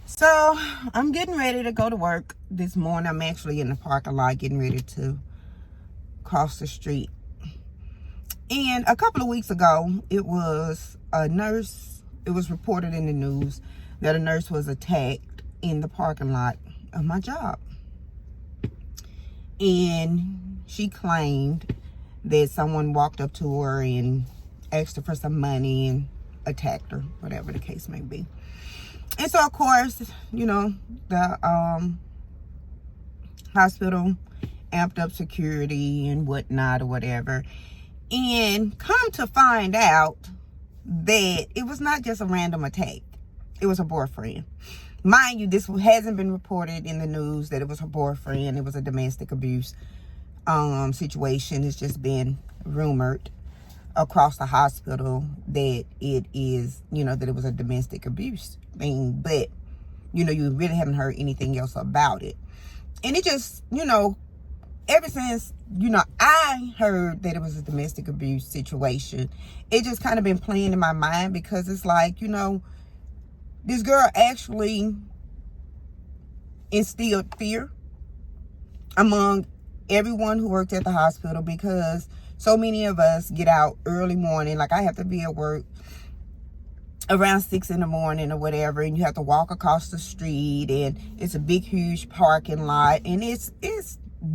So I'm getting ready to go to work this morning. I'm actually in the parking lot getting ready to cross the street. And a couple of weeks ago, it was a nurse. It was reported in the news that a nurse was attacked in the parking lot of my job. And she claimed that someone walked up to her and asked her for some money and attacked her, whatever the case may be. And so, of course, the hospital amped up security and whatnot or whatever. And come to find out that it was not just a random attack. It was her boyfriend. Mind you, this hasn't been reported in the news that it was her boyfriend. It was a domestic abuse situation. It's just been rumored across the hospital that it is, that it was a domestic abuse thing. But, you really haven't heard anything else about it. And it just, ever since, I heard that it was a domestic abuse situation, it just kind of been playing in my mind because it's like, this girl actually instilled fear among everyone who worked at the hospital, because so many of us get out early morning. Like, I have to be at work around 6 in the morning or whatever, and you have to walk across the street, and it's a big, huge parking lot, and it's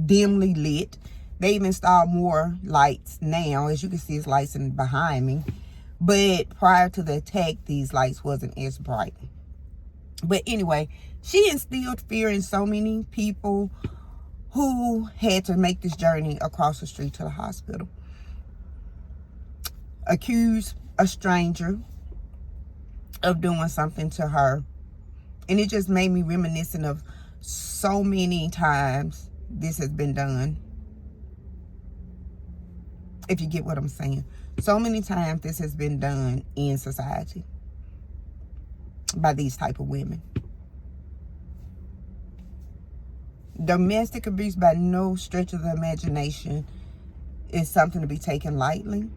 dimly lit. They even installed more lights now. As you can see, it's lights behind me. But prior to the attack, these lights wasn't as bright. But anyway, she instilled fear in so many people who had to make this journey across the street to the hospital. Accused a stranger of doing something to her. And it just made me reminiscent of so many times this has been done. If you get what I'm saying. So many times this has been done in society by these type of women. Domestic abuse, by no stretch of the imagination, is something to be taken lightly.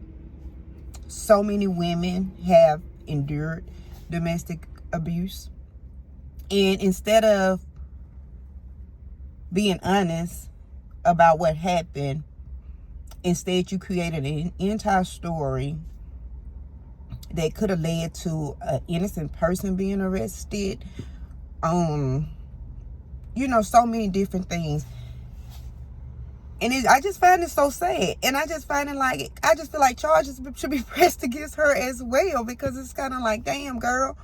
So many women have endured domestic abuse. And instead of being honest about what happened, instead you created an entire story that could have led to an innocent person being arrested. So many different things. And I just find it so sad. And I just find it like, I just feel like charges should be pressed against her as well, because it's kind of like, damn, girl,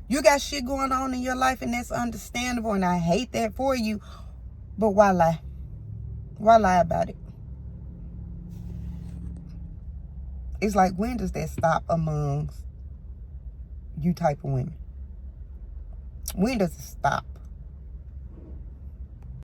you got shit going on in your life, and that's understandable, and I hate that for you. But why lie? Why lie about it? It's like, when does that stop amongst you type of women? When does it stop?